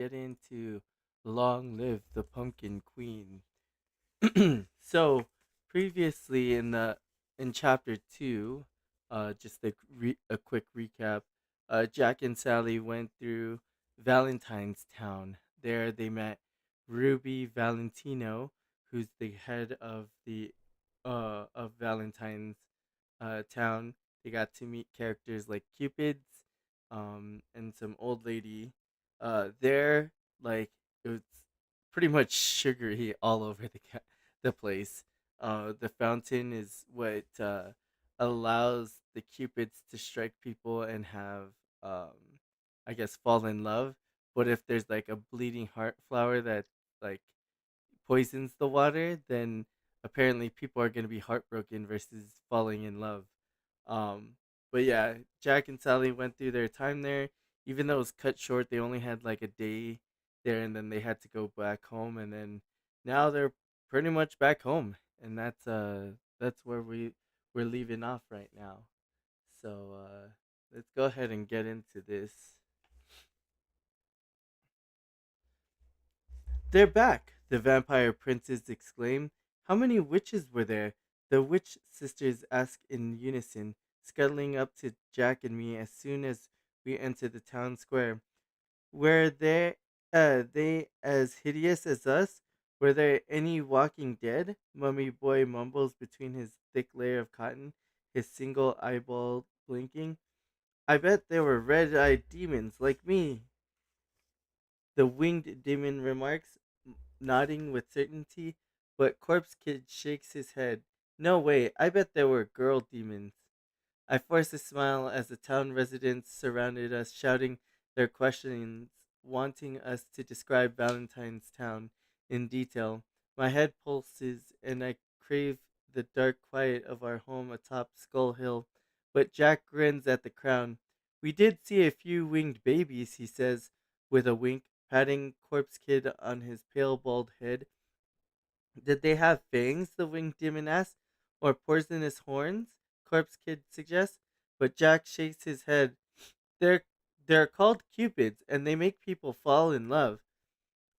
get into Long Live the Pumpkin Queen. So previously in chapter 2, just a quick recap. Jack and Sally went through Valentine's Town. There they met Ruby Valentino, who's the head of Valentine's town. They got to meet characters like Cupids, and some old lady. There, like, it was pretty much sugary all over the place. The fountain is what allows the Cupids to strike people and have, I guess, fall in love. But if there's like a bleeding heart flower that like poisons the water, then apparently people are going to be heartbroken versus falling in love. Um, but yeah, Jack and Sally went through their time there. Even though it was cut short, they only had like a day there, and then they had to go back home. And then now they're pretty much back home, and that's where we're leaving off right now. So let's go ahead and get into this. They're back, the vampire princes exclaim. How many witches were there? The witch sisters ask in unison, scuttling up to Jack and me as soon as we enter the town square. Were they as hideous as us? Were there any walking dead? Mummy boy mumbles between his thick layer of cotton, his single eyeball blinking. I bet they were red-eyed demons like me, the winged demon remarks, nodding with certainty, but Corpse Kid shakes his head. No way, I bet there were girl demons. I forced a smile as the town residents surrounded us, shouting their questions, wanting us to describe Valentine's Town in detail. My head pulses, and I crave the dark quiet of our home atop Skull Hill. But Jack grins at the crown. We did see a few winged babies, he says, with a wink, patting Corpse Kid on his pale bald head. Did they have fangs? The winged demon asks. Or poisonous horns? Corpse Kid suggests. But Jack shakes his head. They're they're called cupids, and they make people fall in love.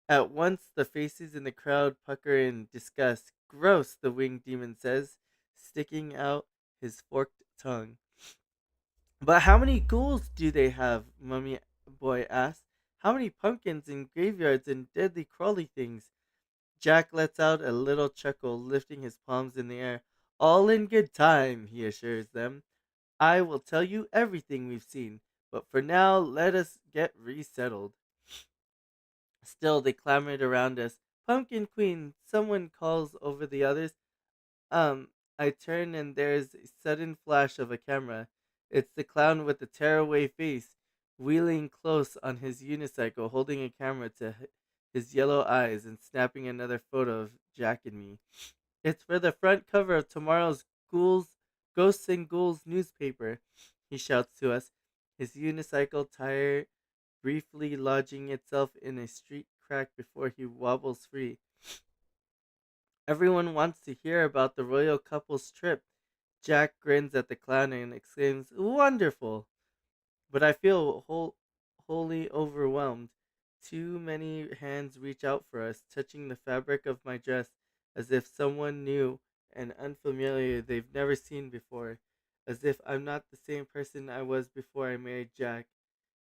At once, the faces in the crowd pucker in disgust. Gross, the winged demon says, sticking out his forked tongue. But how many ghouls do they have? Mummy boy asks. How many pumpkins and graveyards and deadly crawly things? Jack lets out a little chuckle, lifting his palms in the air. All in good time, he assures them. I will tell you everything we've seen, but for now, let us get resettled. Still, they clamored around us. Pumpkin Queen, someone calls over the others. Um, I turn and there's a sudden flash of a camera. It's the clown with the tearaway face, wheeling close on his unicycle, holding a camera to his yellow eyes and snapping another photo of Jack and me. It's for the front cover of tomorrow's Ghosts and Ghouls newspaper, he shouts to us, his unicycle tire briefly lodging itself in a street crack before he wobbles free. Everyone wants to hear about the royal couple's trip. Jack grins at the clown and exclaims, Wonderful! But I feel wholly overwhelmed. Too many hands reach out for us, touching the fabric of my dress as if someone new and unfamiliar they've never seen before, as if I'm not the same person I was before I married Jack.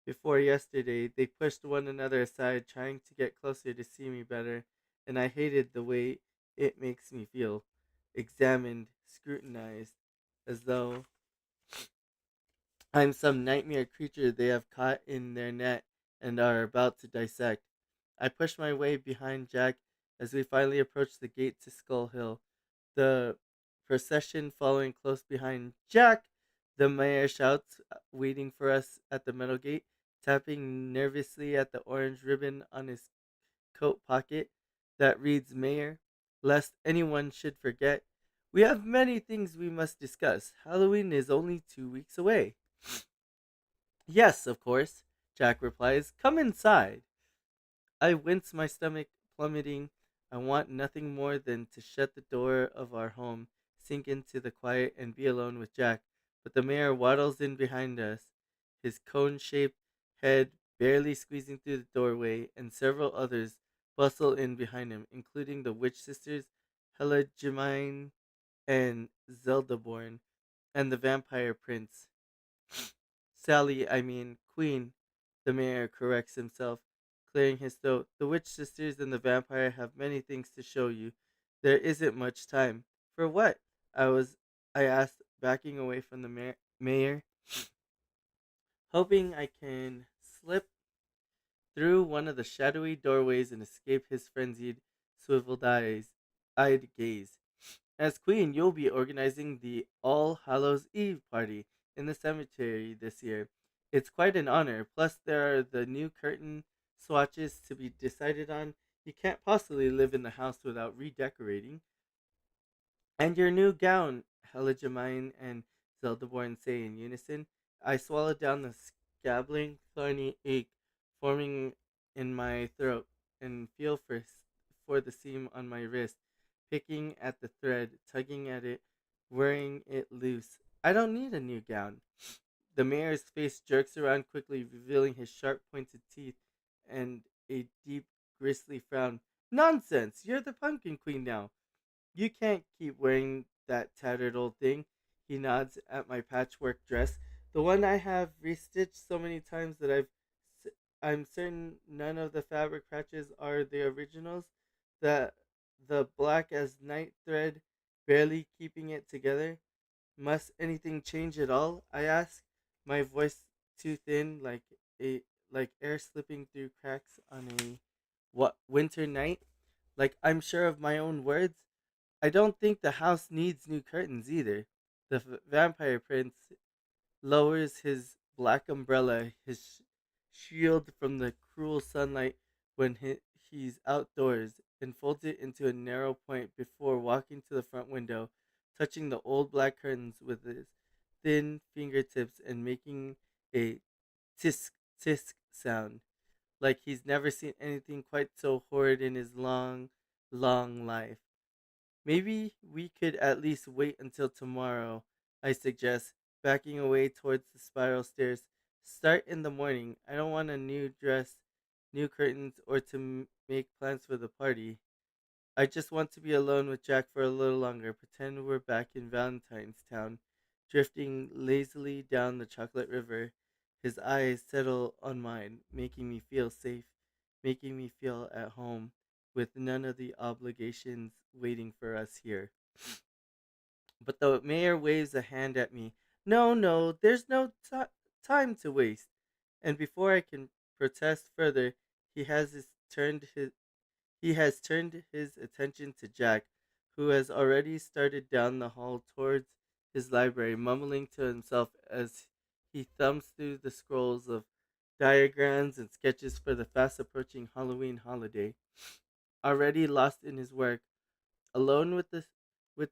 Before yesterday, they pushed one another aside, trying to get closer to see me better, and I hated the way it makes me feel. Examined, scrutinized, as though I'm some nightmare creature they have caught in their net and are about to dissect. I push my way behind Jack as we finally approach the gate to Skull Hill, the procession following close behind. Jack! The mayor shouts, waiting for us at the metal gate, tapping nervously at the orange ribbon on his coat pocket that reads Mayor, lest anyone should forget. We have many things we must discuss. Halloween is only 2 weeks away. Yes, of course, Jack replies. Come inside. I wince, my stomach plummeting. I want nothing more than to shut the door of our home, sink into the quiet, and be alone with Jack. But the mayor waddles in behind us, his cone shaped head barely squeezing through the doorway, and several others bustle in behind him, including the witch sisters, Heligemine and Zeldaborn, and the vampire prince. Sally, I mean, Queen, the mayor corrects himself, clearing his throat. The witch sisters and the vampire have many things to show you. There isn't much time. For what? I was, I asked, backing away from the mayor, hoping I can slip through one of the shadowy doorways and escape his frenzied, swiveled eyed gaze. As queen, you'll be organizing the All Hallows Eve party in the cemetery this year. It's quite an honor. Plus, there are the new curtain swatches to be decided on. You can't possibly live in the house without redecorating. And your new gown, Heligemine and Zeldaborn say in unison. I swallowed down the scabbling, thorny ache forming in my throat and feel for the seam on my wrist, picking at the thread, tugging at it, wearing it loose. I don't need a new gown. The mayor's face jerks around quickly, revealing his sharp pointed teeth and a deep, grisly frown. Nonsense! You're the pumpkin queen now. You can't keep wearing that tattered old thing. He nods at my patchwork dress, the one I have restitched so many times that I'm certain none of the fabric patches are the originals. The the black as night thread barely keeping it together. Must anything change at all? I ask, my voice too thin, a like air slipping through cracks on a what winter night. Like I'm sure of my own words. I don't think the house needs new curtains either. The vampire prince lowers his black umbrella, his shield from the cruel sunlight when he's outdoors, and folds it into a narrow point before walking to the front window, touching the old black curtains with his thin fingertips and making a tisk tisk sound, like he's never seen anything quite so horrid in his long, long life. Maybe we could at least wait until tomorrow, I suggest, backing away towards the spiral stairs. Start in the morning. I don't want a new dress, new curtains, or to make plans for the party. I just want to be alone with Jack for a little longer, pretend we're back in Valentine's Town, drifting lazily down the chocolate river. His eyes settle on mine, making me feel safe, making me feel at home, with none of the obligations waiting for us here. But the mayor waves a hand at me. No, no, there's no time to waste. And before I can protest further, he has turned his attention to Jack, who has already started down the hall towards his library, mumbling to himself as he thumbs through the scrolls of diagrams and sketches for the fast approaching Halloween holiday. Already lost in his work, alone with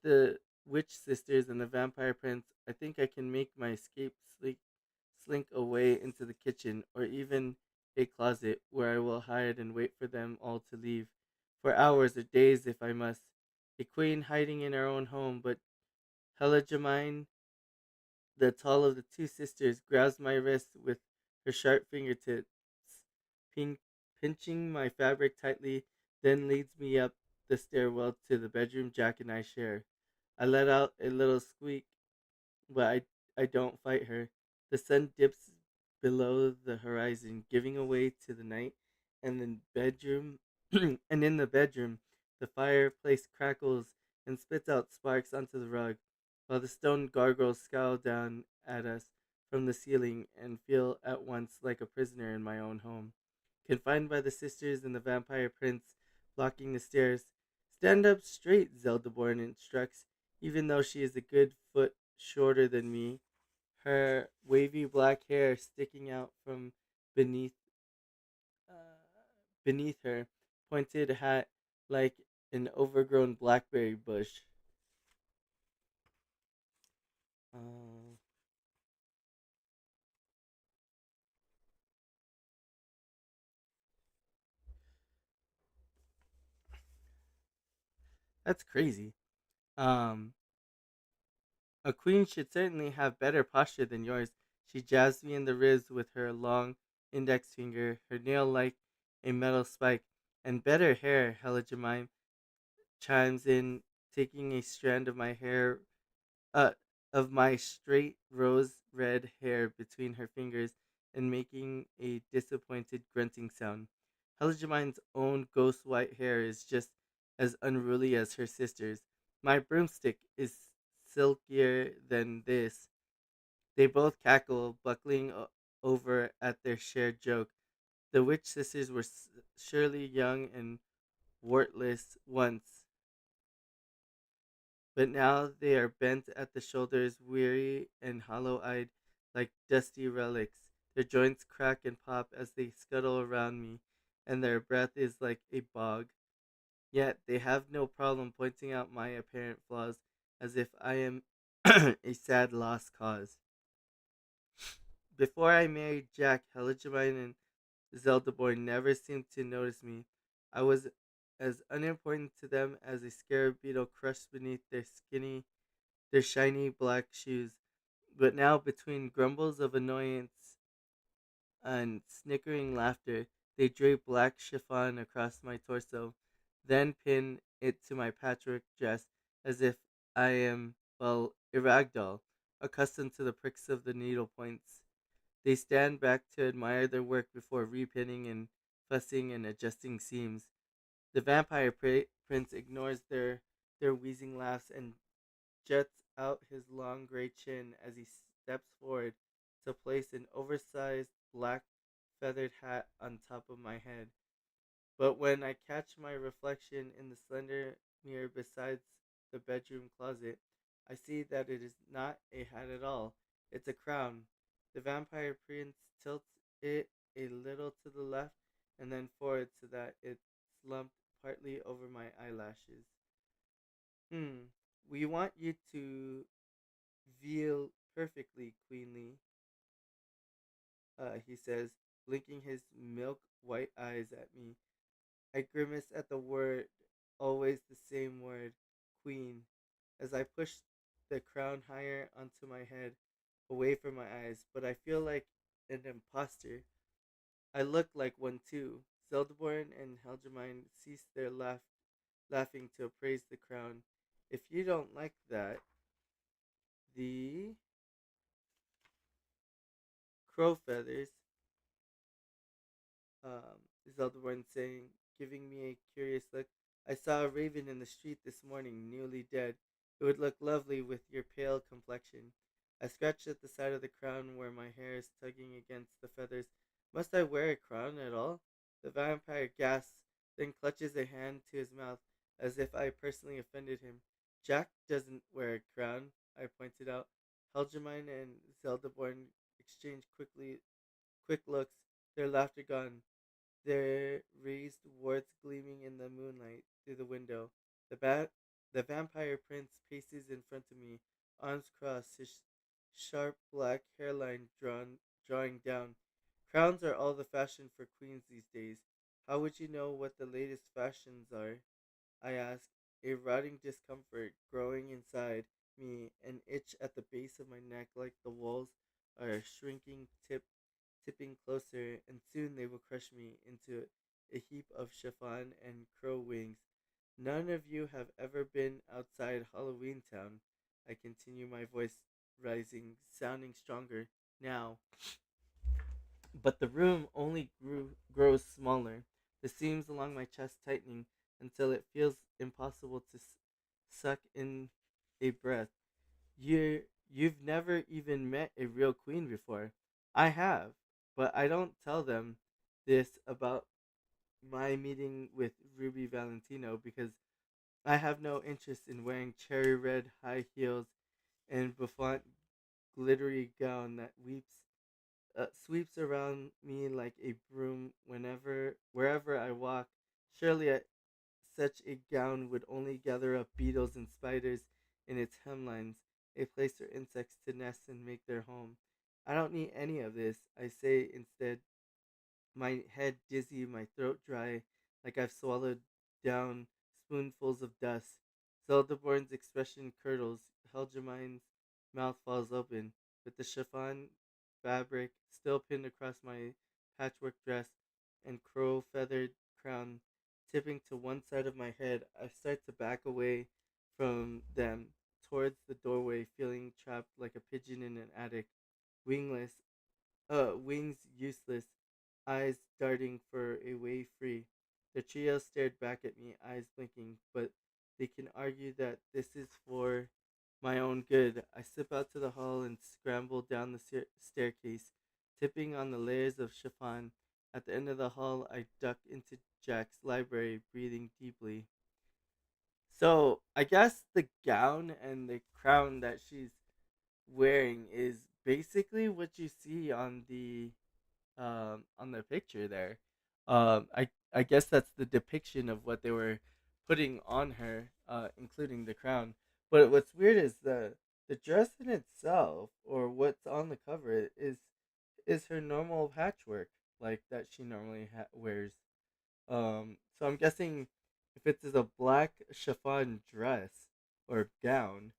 the witch sisters and the vampire prince, I think I can make my escape slink away into the kitchen or even a closet where I will hide and wait for them all to leave for hours or days if I must. A queen hiding in her own home, but Heligemine, the tall of the two sisters, grabs my wrist with her sharp fingertips, pin- pinching my fabric tightly, then leads me up the stairwell to the bedroom Jack and I share. I let out a little squeak, but I don't fight her. The sun dips below the horizon, giving away to the night, and the bedroom and in the bedroom, the fireplace crackles and spits out sparks onto the rug, while the stone gargoyles scowl down at us from the ceiling and feel at once like a prisoner in my own home. Confined by the sisters and the vampire prince blocking the stairs. Stand up straight, Zeldaborn instructs, even though she is a good foot shorter than me, her wavy black hair sticking out from beneath beneath her pointed hat like an overgrown blackberry bush. Uh, that's crazy. Um, a queen should certainly have better posture than yours. She jabs me in the ribs with her long, index finger, her nail like a metal spike, and better hair, Helijamine chimes in, taking a strand uh, of my straight rose red hair between her fingers and making a disappointed grunting sound. Helijamine's own ghost white hair is just as unruly as her sister's. My broomstick is silkier than this. They both cackle, buckling over at their shared joke. The witch sisters were surely young and wartless once, but now they are bent at the shoulders, weary and hollow eyed like dusty relics. Their joints crack and pop as they scuttle around me, and their breath is like a bog. Yet they have no problem pointing out my apparent flaws as if I am a sad lost cause. Before I married Jack, Heligemine and Zeldaborn never seemed to notice me. I was as unimportant to them as a scarab beetle crushed beneath their shiny black shoes. But now, between grumbles of annoyance and snickering laughter, they drape black chiffon across my torso, then pin it to my patchwork dress as if I am, well, a rag doll, accustomed to the pricks of the needle points. They stand back to admire their work before repinning and fussing and adjusting seams. The prince ignores their wheezing laughs and juts out his long gray chin as he steps forward to place an oversized black feathered hat on top of my head. But when I catch my reflection in the slender mirror beside the bedroom closet, I see that it is not a hat at all. It's a crown. The vampire prince tilts it a little to the left and then forward so that it slumped partly over my eyelashes. Hmm. We want you to veil perfectly, queenly, he says, blinking his milk white eyes at me. I grimace at the word, always the same word, queen, as I push the crown higher onto my head, away from my eyes, but I feel like an imposter. I look like one too. Zeldaborn and Helgemine cease their laughing to appraise the crown. If you don't like that, the crow feathers, Zeldaborn saying, giving me a curious look. I saw a raven in the street this morning, newly dead. It would look lovely with your pale complexion. I scratched at the side of the crown where my hair is tugging against the feathers. Must I wear a crown at all? The vampire gasps, then clutches a hand to his mouth as if I personally offended him. Jack doesn't wear a crown, I pointed out. Helgemine and Zeldaborn exchanged quick looks, their laughter gone, their raised warts gleaming in the moonlight through the window. The vampire prince paces in front of me, arms crossed, his sharp black hairline drawing down. Crowns are all the fashion for queens these days. How would you know what the latest fashions are? I ask, a rotting discomfort growing inside me, an itch at the base of my neck like the walls are a shrinking tipping closer, and soon they will crush me into a heap of chiffon and crow wings. None of you have ever been outside Halloween Town. I continue, my voice rising, sounding stronger now. But the room only grows smaller, the seams along my chest tightening until it feels impossible to suck in a breath. You've never even met a real queen before. I have, but I don't tell them this about my meeting with Ruby Valentino because I have no interest in wearing cherry red high heels and bouffant glittery gown that sweeps around me like a broom wherever I walk. Surely such a gown would only gather up beetles and spiders in its hemlines, a place for insects to nest and make their home. I don't need any of this, I say instead, my head dizzy, my throat dry, like I've swallowed down spoonfuls of dust. Zeldaborn's expression curdles, Helgemine's mouth falls open, with the chiffon fabric still pinned across my patchwork dress and crow feathered crown tipping to one side of my head. I start to back away from them towards the doorway, feeling trapped like a pigeon in an attic, wingless, wings useless, eyes darting for a way free. The trio stared back at me, eyes blinking, but they can argue that this is for my own good. I slip out to the hall and scramble down the staircase, tipping on the layers of chiffon. At the end of the hall, I duck into Jack's library, breathing deeply. So, I guess the gown and the crown that she's wearing is basically what you see on the picture there. I guess that's the depiction of what they were putting on her, including the crown. But what's weird is the dress in itself, or what's on the cover, is her normal patchwork like that she normally wears. So I'm guessing if it's a black chiffon dress or gown,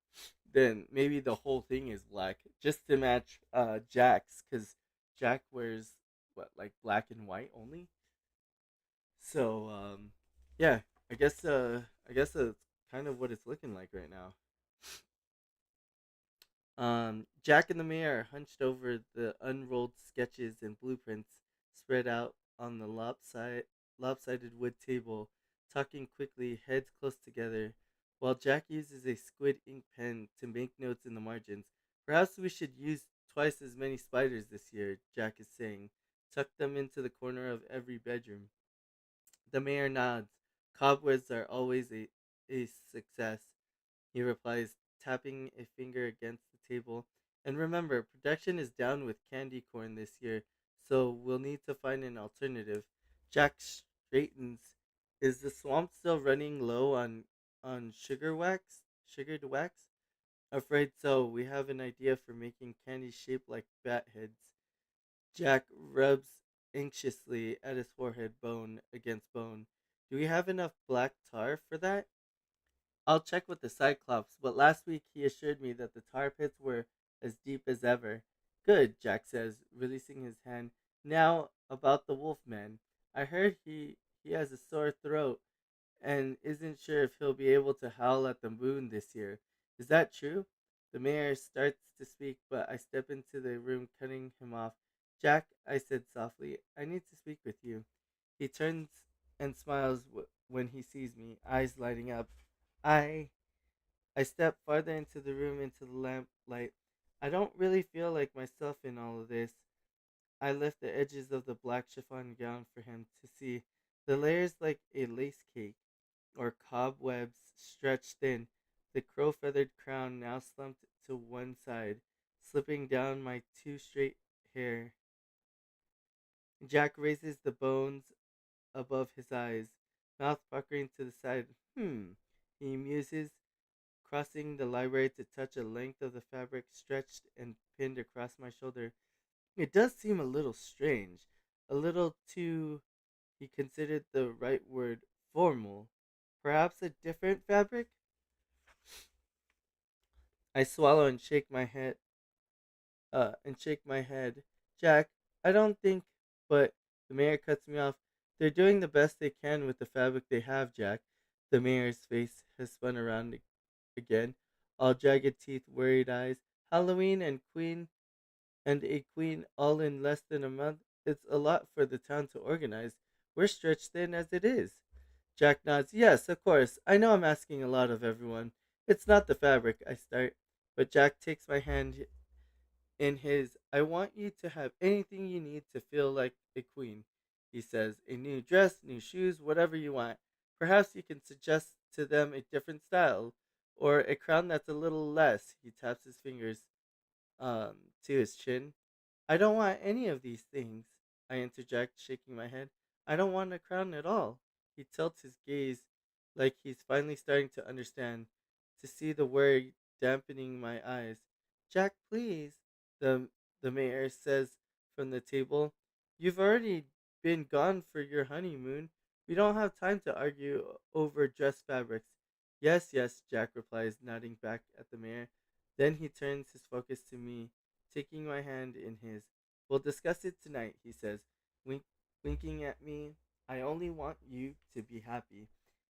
then maybe the whole thing is black, just to match Jack's, because Jack wears what, like black and white only. So yeah, I guess that's kind of what it's looking like right now. Jack and the mayor are hunched over the unrolled sketches and blueprints spread out on the lopsided wood table, talking quickly, heads close together, while Jack uses a squid ink pen to make notes in the margins. Perhaps we should use twice as many spiders this year, Jack is saying. Tuck them into the corner of every bedroom. The mayor nods. Cobwebs are always a success, he replies, tapping a finger against the table. And remember, production is down with candy corn this year, so we'll need to find an alternative. Jack straightens. Is the swamp still running low on sugar wax? Sugared wax? Afraid so. We have an idea for making candy shaped like bat heads. Jack rubs anxiously at his forehead, bone against bone. Do we have enough black tar for that? I'll check with the Cyclops, but last week he assured me that the tar pits were as deep as ever. Good, Jack says, releasing his hand. Now about the Wolfman. I heard he has a sore throat and isn't sure if he'll be able to howl at the moon this year. Is that true? The mayor starts to speak, but I step into the room, cutting him off. Jack, I said softly, I need to speak with you. He turns and smiles when he sees me, eyes lighting up. I I step farther into the room, into the lamplight. I don't really feel like myself in all of this. I lift the edges of the black chiffon gown for him to see. The layers like a lace cake, or cobwebs stretched thin. The crow feathered crown now slumped to one side, slipping down my two straight hair. Jack raises the bones above his eyes, mouth puckering to the side. He muses, crossing the library to touch a length of the fabric stretched and pinned across my shoulder. It does seem a little strange, a little too, he considered the right word, formal. Perhaps a different fabric? I swallow and shake my head. Jack, I don't think, but the mayor cuts me off. They're doing the best they can with the fabric they have, Jack. The mayor's face has spun around again, all jagged teeth, worried eyes. Halloween and a queen all in less than a month. It's a lot for the town to organize. We're stretched thin as it is. Jack nods. Yes, of course. I know I'm asking a lot of everyone. It's not the fabric, I start. But Jack takes my hand in his. I want you to have anything you need to feel like a queen, he says. A new dress, new shoes, whatever you want. Perhaps you can suggest to them a different style, or a crown that's a little less. He taps his fingers um, to his chin. I don't want any of these things, I interject, shaking my head. I don't want a crown at all. He tilts his gaze like he's finally starting to understand, to see the worry dampening my eyes. Jack, please, the, the mayor says from the table. You've already been gone for your honeymoon. We don't have time to argue over dress fabrics. Yes, yes, Jack replies, nodding back at the mayor. Then he turns his focus to me, taking my hand in his. We'll discuss it tonight, he says. wink, winking at me. I only want you to be happy.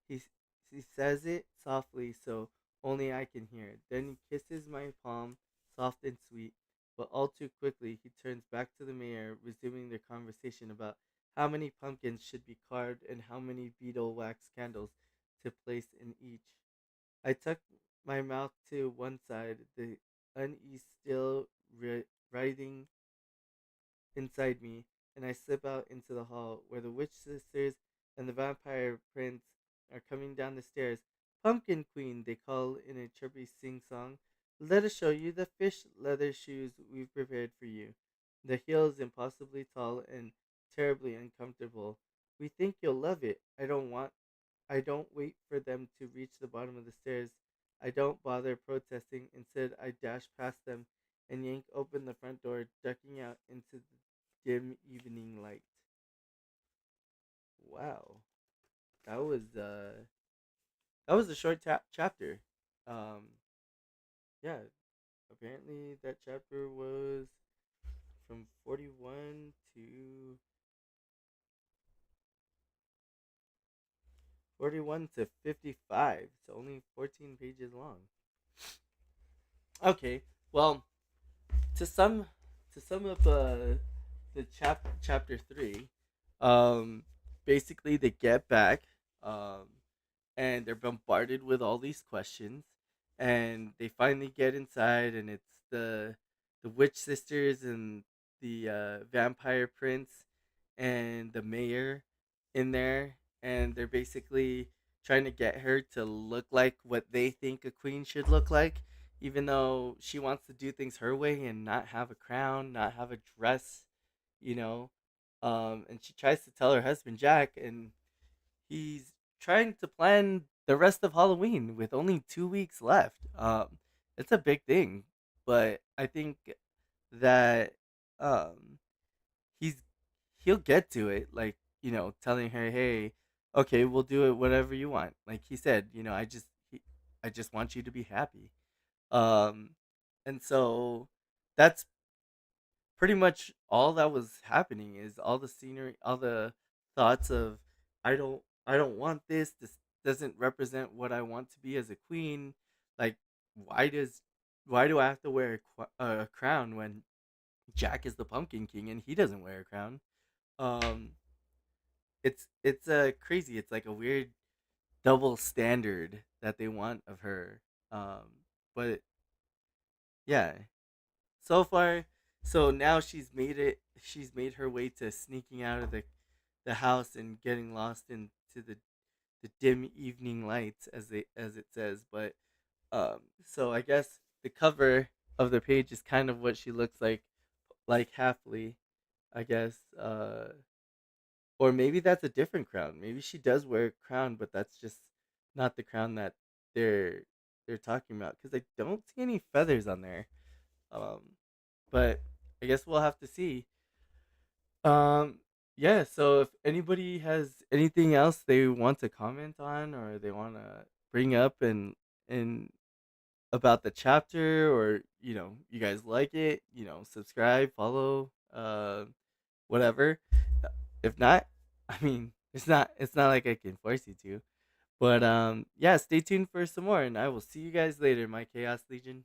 He, he says it softly so only I can hear. Then he kisses my palm, soft and sweet, but all too quickly he turns back to the mayor, resuming their conversation about how many pumpkins should be carved and how many beetle wax candles to place in each. I tuck my mouth to one side, the unease still writhing inside me, and I slip out into the hall where the witch sisters and the vampire prince are coming down the stairs. Pumpkin Queen, they call in a chirpy sing song. Let us show you the fish leather shoes we've prepared for you. The heel is impossibly tall and terribly uncomfortable. We think you'll love it. I don't wait for them to reach the bottom of the stairs. I don't bother protesting. Instead, I dash past them and yank open the front door, ducking out into the dim evening light. Wow, that was a short chapter. Um, yeah, apparently that chapter was from 41 to 55. So only 14 pages long. Okay, well, to sum to sum up the chapter 3, um basically they get back, um and they're bombarded with all these questions, and they finally get inside, and it's the witch sisters and the vampire prince and the mayor in there, and they're basically trying to get her to look like what they think a queen should look like, even though she wants to do things her way and not have a crown, not have a dress, you know. And she tries to tell her husband Jack, and he's trying to plan the rest of Halloween with only 2 weeks left. It's a big thing, but I think that um, he's he'll get to it. Like, telling her, "Hey, okay, we'll do it whatever you want." Like he said, I just want you to be happy. Um, and so that's pretty much all that was happening, is all the scenery, all the thoughts of I don't want this. This doesn't represent what I want to be as a queen. Like, why does why do I have to wear a crown when Jack is the Pumpkin King and he doesn't wear a crown? Um, it's crazy. It's like a weird double standard that they want of her. But yeah, so far, so now she's made her way to sneaking out of the house and getting lost into the dim evening lights, as it says. But so I guess the cover of the page is kind of what she looks like halfly, I guess. Or maybe that's a different crown. Maybe she does wear a crown, but that's just not the crown that they're they're talking about, because I don't see any feathers on there. um but I guess we'll have to see. Um, yeah. So if anybody has anything else they want to comment on, or they want to bring up and about the chapter, or you guys like it, subscribe, follow, whatever. If not, I mean, it's not like I can force you to. But yeah, stay tuned for some more, and I will see you guys later, my Chaos Legion.